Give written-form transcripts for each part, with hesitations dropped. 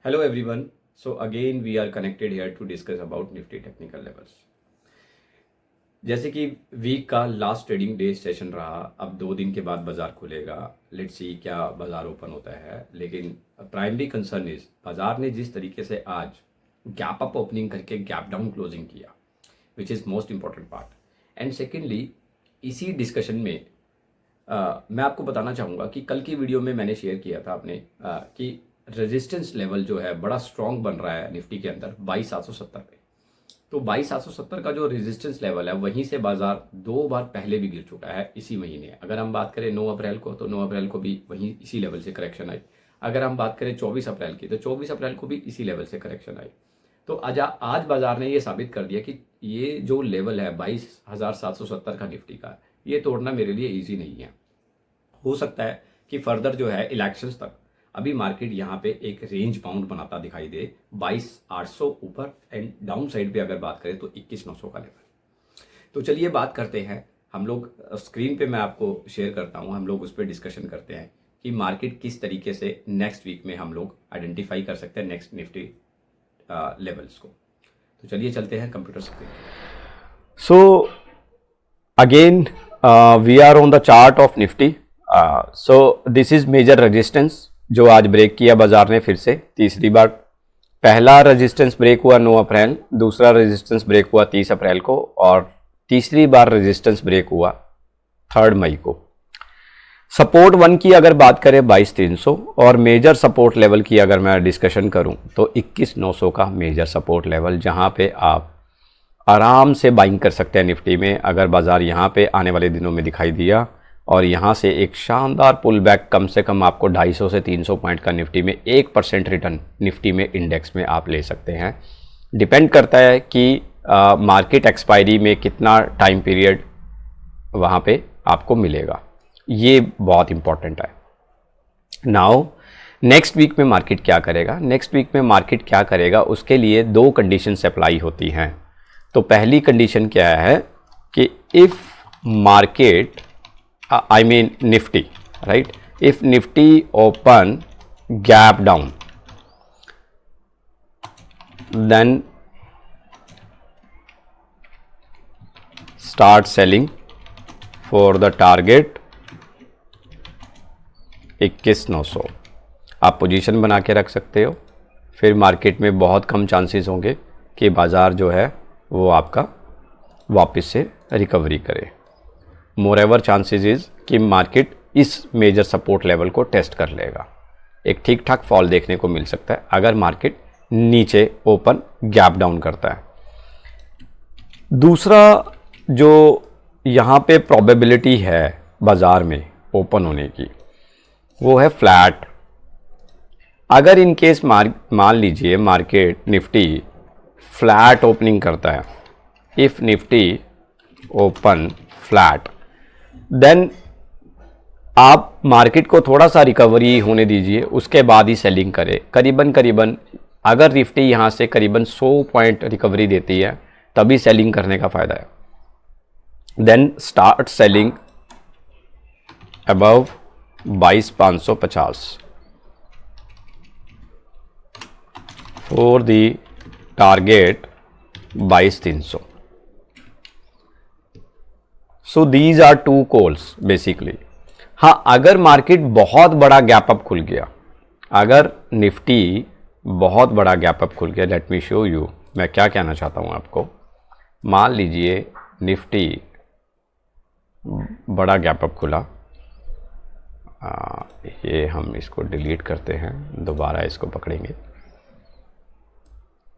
Hello everyone. So again we are connected here to discuss about Nifty technical levels. जैसे कि week का last trading day session रहा, अब 2 दिन के बाद बाजार खुलेगा। लेट्स सी क्या बाजार ओपन होता है। लेकिन प्राइमरी कंसर्न इज बाजार ने जिस तरीके से आज गैप अप ओपनिंग करके गैप डाउन क्लोजिंग किया, which is most important part. And secondly इसी डिस्कशन में मैं आपको बताना चाहूँगा कि कल की वीडियो में मैंने शेयर किया था आपने कि रेजिस्टेंस लेवल जो है बड़ा स्ट्रॉन्ग बन रहा है निफ्टी के अंदर 22,770 पे। तो 22,770 का जो रेजिस्टेंस लेवल है वहीं से बाजार 2 बार पहले भी गिर चुका है इसी महीने। अगर हम बात करें 9 अप्रैल को, तो 9 अप्रैल को भी वहीं इसी लेवल से करेक्शन आई। अगर हम बात करें 24 अप्रैल की, तो 24 अप्रैल को भी इसी लेवल से करेक्शन आई। तो आज बाजार ने ये साबित कर दिया कि ये जो लेवल है 22,770 का निफ्टी का, ये तोड़ना मेरे लिए ईजी नहीं है। हो सकता है कि फर्दर जो है इलेक्शंस तक अभी मार्केट यहाँ पे एक रेंज बाउंड बनाता दिखाई दे 22,800 ऊपर, एंड डाउन साइड पे अगर बात करें तो 21,900 का लेवल। तो चलिए बात करते हैं। हम लोग स्क्रीन पे मैं आपको शेयर करता हूँ, हम लोग उस पर डिस्कशन करते हैं कि मार्केट किस तरीके से नेक्स्ट वीक में हम लोग आइडेंटिफाई कर सकते हैं नेक्स्ट निफ्टी लेवल्स को। तो चलिए चलते हैं computer screen. So again we are on the chart of Nifty. So this is major resistance जो आज ब्रेक किया बाजार ने फिर से तीसरी बार। पहला रेजिस्टेंस ब्रेक हुआ 9 अप्रैल, दूसरा रेजिस्टेंस ब्रेक हुआ 30 अप्रैल को, और तीसरी बार रेजिस्टेंस ब्रेक हुआ 3 मई को। सपोर्ट 1 की अगर बात करें 22,300, और मेजर सपोर्ट लेवल की अगर मैं डिस्कशन करूं तो 21,900 का मेजर सपोर्ट लेवल, जहां पे आप आराम से बाइंग कर सकते हैं निफ्टी में। अगर बाजार यहां पे आने वाले दिनों में दिखाई दिया और यहाँ से एक शानदार पुल बैक, कम से कम आपको 250 से 300 पॉइंट का निफ्टी में 1% रिटर्न निफ्टी में इंडेक्स में आप ले सकते हैं। डिपेंड करता है कि मार्केट एक्सपायरी में कितना टाइम पीरियड वहाँ पे आपको मिलेगा, ये बहुत इंपॉर्टेंट है। नाउ नेक्स्ट वीक में मार्केट क्या करेगा? नेक्स्ट वीक में मार्केट क्या करेगा उसके लिए 2 कंडीशंस अप्लाई होती हैं। तो पहली कंडीशन क्या है कि if market I mean Nifty, right? If Nifty open gap down, then start selling for the target 21,900। आप पोजीशन बना के रख सकते हो। फिर मार्केट में बहुत कम चांसेस होंगे कि बाज़ार जो है वो आपका वापस से रिकवरी करे। मोरेवर चांसेस इज़ कि मार्केट इस मेजर सपोर्ट लेवल को टेस्ट कर लेगा। एक ठीक ठाक फॉल देखने को मिल सकता है अगर मार्केट नीचे ओपन गैप डाउन करता है। दूसरा जो यहाँ पे प्रोबेबिलिटी है बाज़ार में ओपन होने की, वो है फ्लैट। अगर इन केस मान लीजिए मार्केट निफ्टी फ्लैट ओपनिंग करता है, if Nifty open flat, then आप मार्केट को थोड़ा सा रिकवरी होने दीजिए, उसके बाद ही सेलिंग करें। करीबन अगर निफ्टी यहाँ से करीबन 100 पॉइंट रिकवरी देती है तभी सेलिंग करने का फ़ायदा है। Then start selling above 22,550 for the target 22,300। So these are 2 calls basically. हाँ, अगर मार्केट बहुत बड़ा गैप अप खुल गया, अगर निफ्टी बहुत बड़ा गैप अप खुल गया, लेट मी शो यू मैं क्या कहना चाहता हूँ आपको। मान लीजिए निफ्टी बड़ा गैप अप खुला, ये हम इसको डिलीट करते हैं, दोबारा इसको पकड़ेंगे।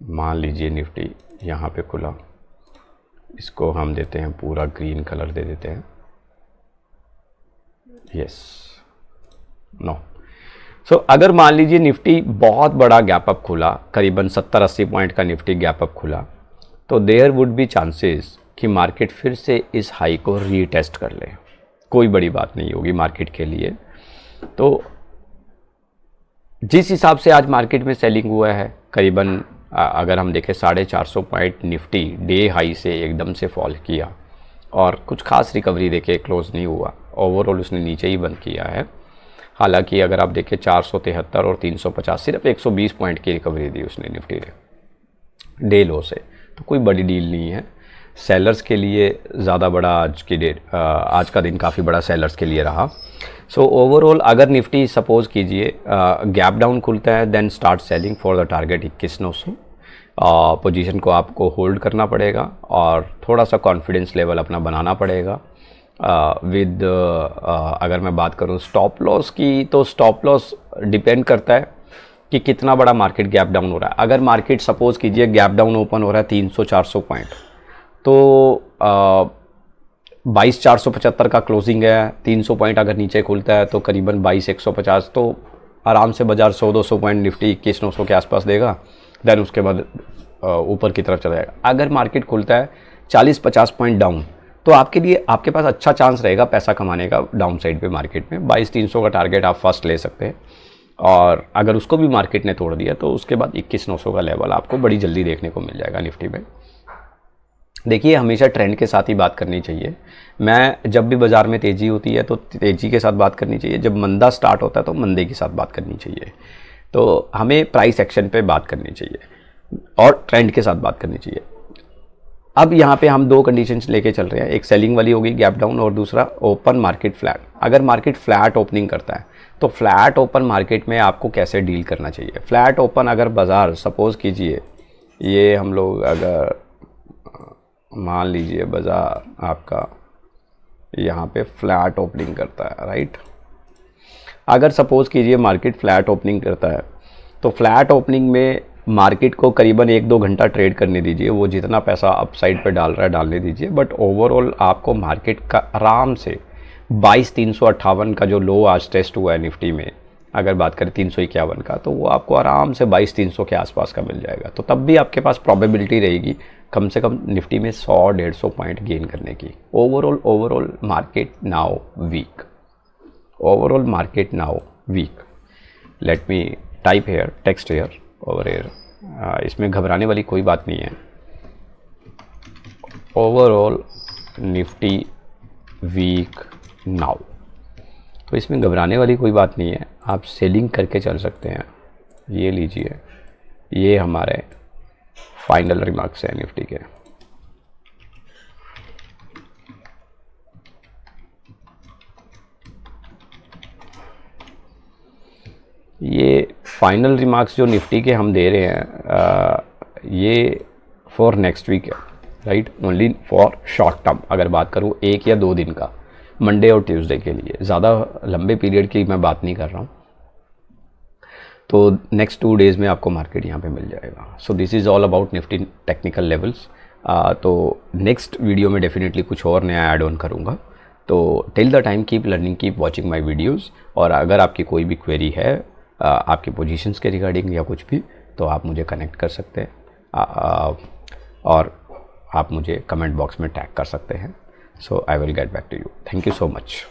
मान लीजिए निफ्टी यहाँ पे खुला, इसको हम देते हैं पूरा ग्रीन कलर दे देते हैं, यस नो। सो अगर मान लीजिए निफ्टी बहुत बड़ा गैप अप खुला, करीबन 70-80 पॉइंट का निफ्टी गैप अप खुला, तो देयर वुड बी चांसेस कि मार्केट फिर से इस हाई को रीटेस्ट कर ले। कोई बड़ी बात नहीं होगी मार्केट के लिए। तो जिस हिसाब से आज मार्केट में सेलिंग हुआ है, करीबन अगर हम देखें 450 पॉइंट निफ्टी डे हाई से एकदम से फॉल किया और कुछ खास रिकवरी देके क्लोज नहीं हुआ, ओवरऑल उसने नीचे ही बंद किया है। हालांकि अगर आप देखें 473 और 350 सिर्फ 120 पॉइंट की रिकवरी दी उसने निफ्टी ने डे लो से, तो कोई बड़ी डील नहीं है सेलर्स के लिए। ज़्यादा बड़ा आज का दिन काफ़ी बड़ा सेलर्स के लिए रहा। सो ओवरऑल अगर निफ्टी सपोज कीजिए गैप डाउन खुलता है, then start selling for the target 21,900। Position को आपको होल्ड करना पड़ेगा और थोड़ा सा कॉन्फिडेंस लेवल अपना बनाना पड़ेगा। विद अगर मैं बात करूँ स्टॉप लॉस की, तो स्टॉप लॉस डिपेंड करता है कि कितना बड़ा मार्केट गैप डाउन हो रहा है। अगर मार्केट सपोज कीजिए गैप डाउन ओपन हो रहा है 300-400 पॉइंट, तो 22,475 का क्लोजिंग है, 300 पॉइंट अगर नीचे खुलता है तो करीबन 22,150, तो आराम से बाजार 100-200 पॉइंट निफ्टी 21,900 के आसपास देगा। देन उसके बाद ऊपर की तरफ चला जाएगा। अगर मार्केट खुलता है 40-50 पॉइंट डाउन, तो आपके पास अच्छा चांस रहेगा पैसा कमाने का डाउन साइड पे मार्केट में। 22,300 का टारगेट आप फर्स्ट ले सकते हैं, और अगर उसको भी मार्केट ने तोड़ दिया तो उसके बाद 21,900 का लेवल आपको बड़ी जल्दी देखने को मिल जाएगा निफ्टी में। देखिए हमेशा ट्रेंड के साथ ही बात करनी चाहिए। मैं जब भी बाज़ार में तेज़ी होती है तो तेज़ी के साथ बात करनी चाहिए, जब मंदा स्टार्ट होता है तो मंदे के साथ बात करनी चाहिए। तो हमें प्राइस एक्शन पे बात करनी चाहिए और ट्रेंड के साथ बात करनी चाहिए। अब यहाँ पे हम दो कंडीशंस लेके चल रहे हैं, एक सेलिंग वाली होगी गैप डाउन, और दूसरा ओपन मार्केट फ्लैट। अगर मार्केट फ्लैट ओपनिंग करता है तो फ्लैट ओपन मार्केट में आपको कैसे डील करना चाहिए। फ्लैट ओपन अगर बाज़ार सपोज़ कीजिए ये हम लोग अगर मान लीजिए बाज़ार आपका यहाँ पे फ्लैट ओपनिंग करता है, राइट। अगर सपोज़ कीजिए मार्केट फ्लैट ओपनिंग करता है तो फ्लैट ओपनिंग में मार्केट को करीबन 1-2 घंटा ट्रेड करने दीजिए। वो जितना पैसा अप साइड पे डाल रहा है डालने दीजिए, बट ओवरऑल आपको मार्केट का आराम से 22,358 का जो लो आज टेस्ट हुआ है निफ्टी में, अगर बात करें 351 का, तो वो आपको आराम से 22,300 के आसपास का मिल जाएगा। तो तब भी आपके पास प्रोबेबिलिटी रहेगी कम से कम निफ्टी में 100-150 पॉइंट गेन करने की। Overall market now weak, overall market now weak. Let me type here, text here, over here. इसमें घबराने वाली कोई बात नहीं है। ओवरऑल निफ्टी वीक नाउ, तो इसमें घबराने वाली कोई बात नहीं है। आप सेलिंग करके चल सकते हैं। ये लीजिए, ये हमारे फाइनल रिमार्क्स हैं निफ्टी के। ये फाइनल रिमार्क्स जो निफ्टी के हम दे रहे हैं ये फॉर नेक्स्ट वीक है, right, only for short term. अगर बात करूँ 1 या 2 दिन का, मंडे और ट्यूसडे के लिए, ज़्यादा लंबे पीरियड की मैं बात नहीं कर रहा हूँ। तो नेक्स्ट 2 डेज़ में आपको मार्केट यहाँ पे मिल जाएगा। So this is all about Nifty technical levels. तो नेक्स्ट वीडियो में डेफिनेटली कुछ और नया ऐड ऑन करूँगा। तो till the time keep learning, keep watching my videos. और अगर आपकी कोई भी क्वेरी है आपकी पोजीशंस के रिगार्डिंग या कुछ भी, तो आप मुझे कनेक्ट कर सकते हैं और आप मुझे कमेंट बॉक्स में टैग कर सकते हैं। So I will get back to you. Thank you so much.